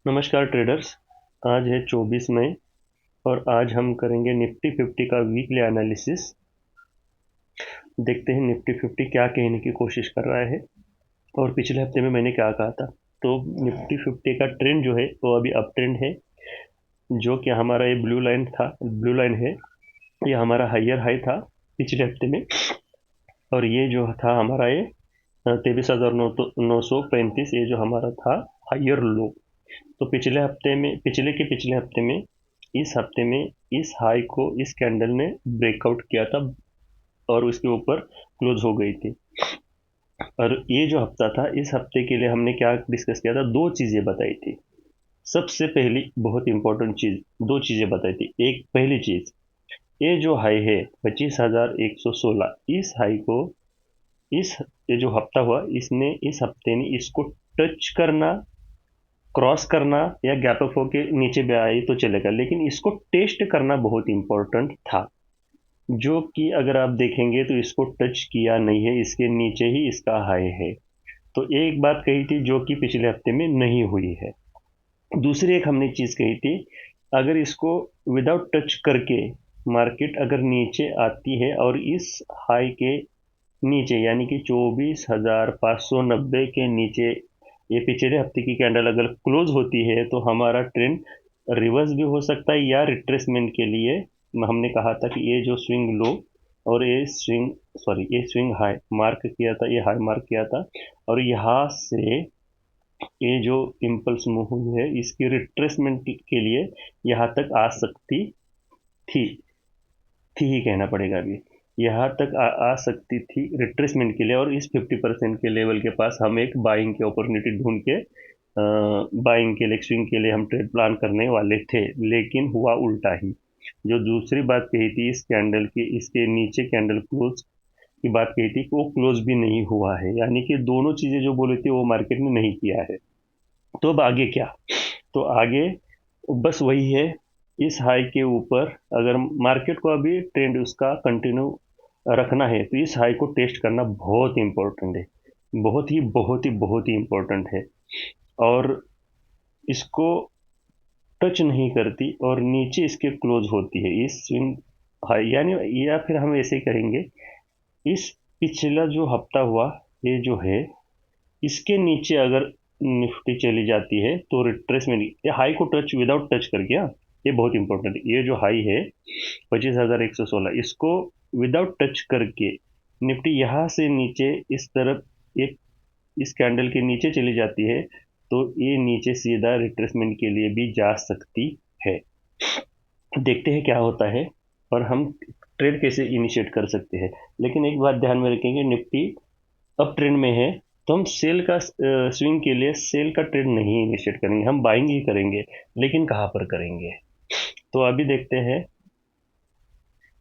नमस्कार ट्रेडर्स। आज है 24 मई और आज हम करेंगे निफ्टी 50 का वीकली एनालिसिस। देखते हैं निफ्टी 50 क्या कहने की कोशिश कर रहा है और पिछले हफ्ते में मैंने क्या कहा था। तो निफ्टी 50 का ट्रेंड जो है वो अभी अप ट्रेंड है, जो कि हमारा ये ब्लू लाइन है। ये हमारा हायर हाई था पिछले हफ्ते में, और ये जो था हमारा ये 23,935, ये जो हमारा था हायर लो। तो पिछले हफ्ते में इस हफ्ते में इस हाई को इस कैंडल ने ब्रेकआउट किया था और उसके ऊपर क्लोज हो गई थी। और ये जो हफ्ता था, इस हफ्ते के लिए हमने क्या डिस्कस किया था, दो चीजें बताई थी। सबसे पहली बहुत इंपॉर्टेंट चीज, दो चीजें बताई थी। एक पहली चीज, ये जो हाई है 25,116, इस हाई को इस ये जो हफ्ता हुआ, इसने इस हफ्ते ने इसको टच करना, क्रॉस करना या गैप अप होके नीचे भी आए तो चलेगा, लेकिन इसको टेस्ट करना बहुत इंपॉर्टेंट था। जो कि अगर आप देखेंगे तो इसको टच किया नहीं है, इसके नीचे ही इसका हाई है। तो एक बात कही थी जो कि पिछले हफ्ते में नहीं हुई है। दूसरी एक हमने चीज कही थी, अगर इसको विदाउट टच करके मार्केट अगर नीचे आती है और इस हाई के नीचे यानी कि 24,590 के नीचे ये पिछले हफ्ते की कैंडल अगर क्लोज होती है तो हमारा ट्रेंड रिवर्स भी हो सकता है या रिट्रेसमेंट के लिए। हमने कहा था कि ये जो स्विंग लो और ये स्विंग हाई मार्क किया था, ये हाई मार्क किया था, और यहाँ से ये जो इम्पल्स मूव हुई है इसकी रिट्रेसमेंट के लिए यहाँ तक आ सकती थी थी ही कहना पड़ेगा अभी। यहाँ तक आ सकती थी रिट्रेसमेंट के लिए, और इस 50% के लेवल के पास हम एक बाइंग की अपॉर्चुनिटी ढूंढ के बाइंग के लिए, स्विंग के लिए हम ट्रेड प्लान करने वाले थे, लेकिन हुआ उल्टा ही। जो दूसरी बात कही थी इस कैंडल की, इसके नीचे कैंडल क्लोज की बात कही थी, वो क्लोज भी नहीं हुआ है, यानी कि दोनों चीजें जो बोली थी वो मार्केट ने नहीं किया है। तो अब आगे क्या? तो आगे बस वही है, इस हाई के ऊपर अगर मार्केट को अभी ट्रेंड उसका कंटिन्यू रखना है तो इस हाई को टेस्ट करना बहुत इंपॉर्टेंट है। बहुत ही इंपॉर्टेंट है। और इसको टच नहीं करती और नीचे इसके क्लोज होती है इस स्विंग हाई, यानी या फिर हम ऐसे करेंगे, इस पिछला जो हफ्ता हुआ ये जो है, इसके नीचे अगर निफ्टी चली जाती है तो रिट्रेसमेंट, ये हाई को टच विदाउट टच कर गया, ये बहुत इंपॉर्टेंट है। ये जो हाई है 25,116, इसको विदाउट टच करके निफ्टी यहाँ से नीचे इस तरफ एक इस कैंडल के नीचे चली जाती है तो ये नीचे सीधा रिट्रेसमेंट के लिए भी जा सकती है। देखते हैं क्या होता है और हम ट्रेड कैसे इनिशिएट कर सकते हैं। लेकिन एक बात ध्यान में रखेंगे, निफ्टी अप ट्रेंड में है तो हम सेल का स्विंग के लिए सेल का ट्रेड नहीं इनिशिएट करेंगे, हम बाइंग ही करेंगे। लेकिन कहाँ पर करेंगे? तो अभी देखते हैं,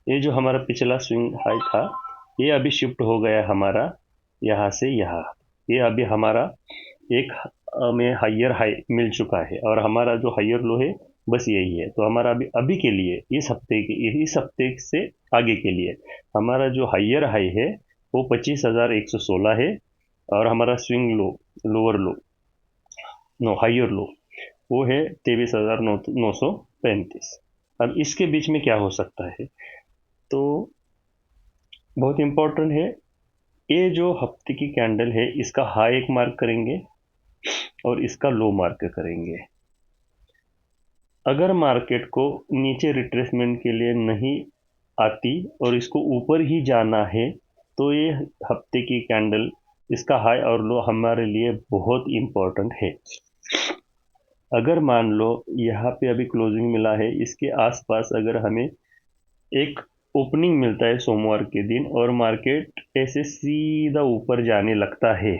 ये जो हमारा पिछला स्विंग हाई था ये अभी शिफ्ट हो गया हमारा यहाँ से यहाँ। ये अभी हमारा एक में हायर हाई मिल चुका है और हमारा जो हायर लो है बस यही है। तो हमारा अभी अभी के लिए इस हफ्ते से आगे के लिए हमारा जो हायर हाई है वो 25,116 है, और हमारा swing low, lower low, no higher low, वो है 23,935। अब इसके बीच में क्या हो सकता है? तो बहुत इंपॉर्टेंट है, ये जो हफ्ते की कैंडल है इसका हाई एक मार्क करेंगे और इसका लो मार्क करेंगे। अगर मार्केट को नीचे रिट्रेसमेंट के लिए नहीं आती और इसको ऊपर ही जाना है तो ये हफ्ते की कैंडल, इसका हाई और लो हमारे लिए बहुत इंपॉर्टेंट है। अगर मान लो यहाँ पे अभी क्लोजिंग मिला है, इसके आसपास अगर हमें एक ओपनिंग मिलता है सोमवार के दिन और मार्केट ऐसे सीधा ऊपर जाने लगता है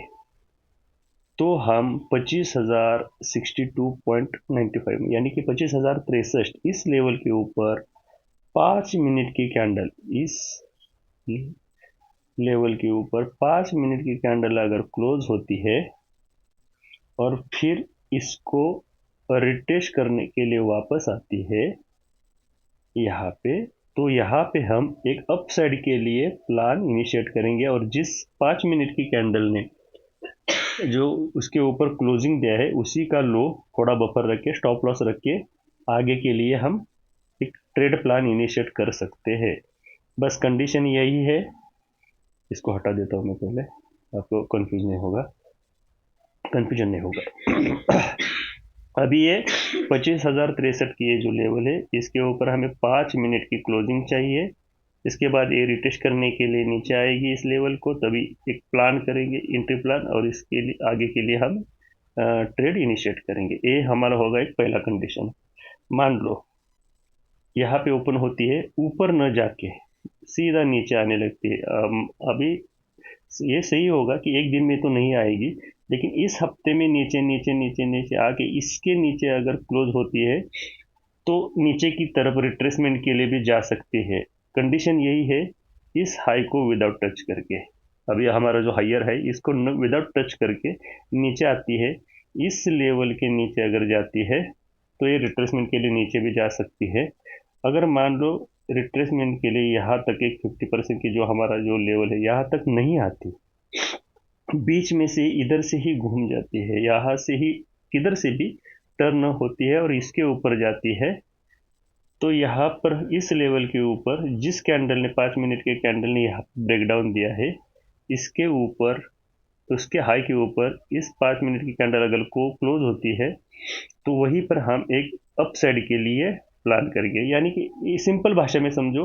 तो हम 25,062.95 यानी कि 25,063 इस लेवल के ऊपर 5 मिनट की कैंडल, इस लेवल के ऊपर 5 मिनट की कैंडल अगर क्लोज होती है और फिर इसको रिटेस्ट करने के लिए वापस आती है यहाँ पे, तो यहाँ पे हम एक अपसाइड के लिए प्लान इनिशिएट करेंगे। और जिस 5 मिनट की कैंडल ने जो उसके ऊपर क्लोजिंग दिया है उसी का लो थोड़ा बफर रख के, स्टॉप लॉस रख के आगे के लिए हम एक ट्रेड प्लान इनिशिएट कर सकते हैं। बस कंडीशन यही है, इसको हटा देता हूँ मैं पहले, आपको कन्फ्यूजन नहीं होगा। अभी ये 25,063 की ये जो लेवल है, इसके ऊपर हमें 5 मिनट की क्लोजिंग चाहिए। इसके बाद ये रिटेस्ट करने के लिए नीचे आएगी इस लेवल को, तभी एक प्लान करेंगे, एंट्री प्लान, और इसके लिए आगे के लिए हम ट्रेड इनिशिएट करेंगे। ये हमारा होगा एक पहला कंडीशन। मान लो यहाँ पे ओपन होती है, ऊपर न जाके सीधा नीचे आने लगती है। अभी ये सही होगा कि एक दिन में तो नहीं आएगी, लेकिन इस हफ्ते में नीचे नीचे नीचे नीचे आके इसके नीचे अगर क्लोज होती है तो नीचे की तरफ रिट्रेसमेंट के लिए भी जा सकती है। कंडीशन यही है, इस हाई को विदाउट टच करके, अभी हमारा जो हायर है इसको विदाउट टच करके नीचे आती है, इस लेवल के नीचे अगर जाती है तो ये रिट्रेसमेंट के लिए नीचे भी जा सकती है। अगर मान लो रिट्रेसमेंट के लिए यहाँ तक एक 50% की जो हमारा जो लेवल है यहाँ तक नहीं आती, बीच में से इधर से ही घूम जाती है, यहाँ से ही किधर से भी टर्न होती है और इसके ऊपर जाती है, तो यहाँ पर इस लेवल के ऊपर जिस कैंडल ने 5 मिनट के कैंडल ने यहाँ ब्रेकडाउन दिया है, इसके ऊपर, उसके हाई के ऊपर इस 5 मिनट की कैंडल अगर को क्लोज होती है तो वहीं पर हम एक अपसाइड के लिए प्लान करेंगे। यानी कि सिंपल भाषा में समझो,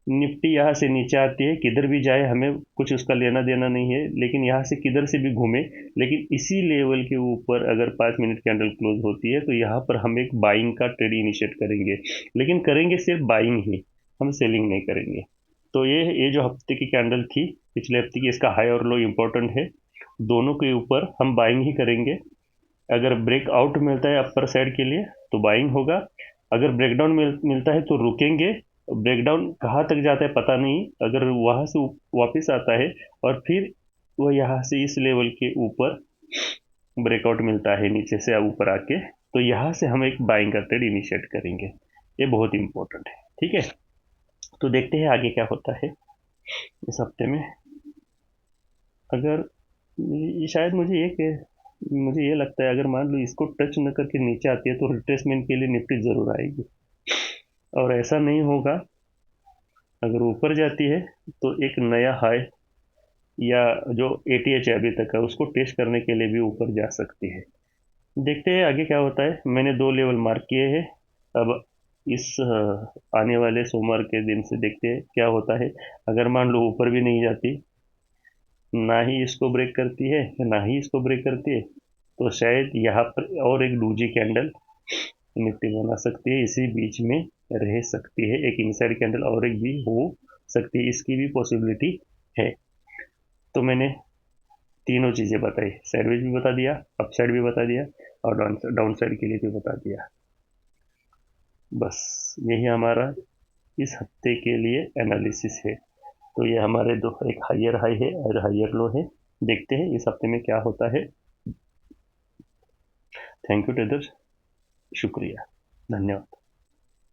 निफ्टी यहाँ से नीचे आती है, किधर भी जाए हमें कुछ उसका लेना देना नहीं है, लेकिन यहाँ से किधर से भी घूमे, लेकिन इसी लेवल के ऊपर अगर 5 मिनट कैंडल क्लोज होती है तो यहाँ पर हम एक बाइंग का ट्रेड इनिशिएट करेंगे, लेकिन करेंगे सिर्फ बाइंग ही, हम सेलिंग नहीं करेंगे। तो ये जो हफ्ते की कैंडल थी पिछले हफ्ते की, इसका हाई और लो इम्पोर्टेंट है, दोनों के ऊपर हम बाइंग ही करेंगे। अगर ब्रेकआउट मिलता है अपर साइड के लिए तो बाइंग होगा, अगर ब्रेकडाउन मिलता है तो रुकेंगे। ब्रेकडाउन कहाँ तक जाता है पता नहीं, अगर वहाँ से वापस आता है और फिर वह यहाँ से इस लेवल के ऊपर ब्रेकआउट मिलता है नीचे से ऊपर आके, तो यहाँ से हम एक बाइंग का ट्रेड इनिशिएट करेंगे। ये बहुत इंपॉर्टेंट है, ठीक है। तो देखते हैं आगे क्या होता है इस हफ्ते में। अगर शायद मुझे ये लगता है, अगर मान लो इसको टच न करके नीचे आती है तो रिट्रेसमेंट के लिए निफ्टी जरूर आएगी, और ऐसा नहीं होगा, अगर ऊपर जाती है तो एक नया हाई या जो ATH है अभी तक का, उसको टेस्ट करने के लिए भी ऊपर जा सकती है। देखते हैं आगे क्या होता है। मैंने 2 लेवल मार्क किए हैं, अब इस आने वाले सोमवार के दिन से देखते हैं क्या होता है। अगर मान लो ऊपर भी नहीं जाती, ना ही इसको ब्रेक करती है ना ही इसको ब्रेक करती है, तो शायद यहाँ पर और एक डूजी कैंडल निफ्टी बना सकती है, इसी बीच में रह सकती है, एक इनसाइड कैंडल और एक भी हो सकती है, इसकी भी पॉसिबिलिटी है। तो मैंने तीनों चीज़ें बताई, साइडवेज भी बता दिया, अपसाइड भी बता दिया, और डाउन साइड के लिए भी बता दिया। बस यही हमारा इस हफ्ते के लिए एनालिसिस है। तो ये हमारे दो, एक हायर हाई है और हायर लो है। देखते हैं इस हफ्ते में क्या होता है। थैंक यू ट्रेडर्स, शुक्रिया, धन्यवाद।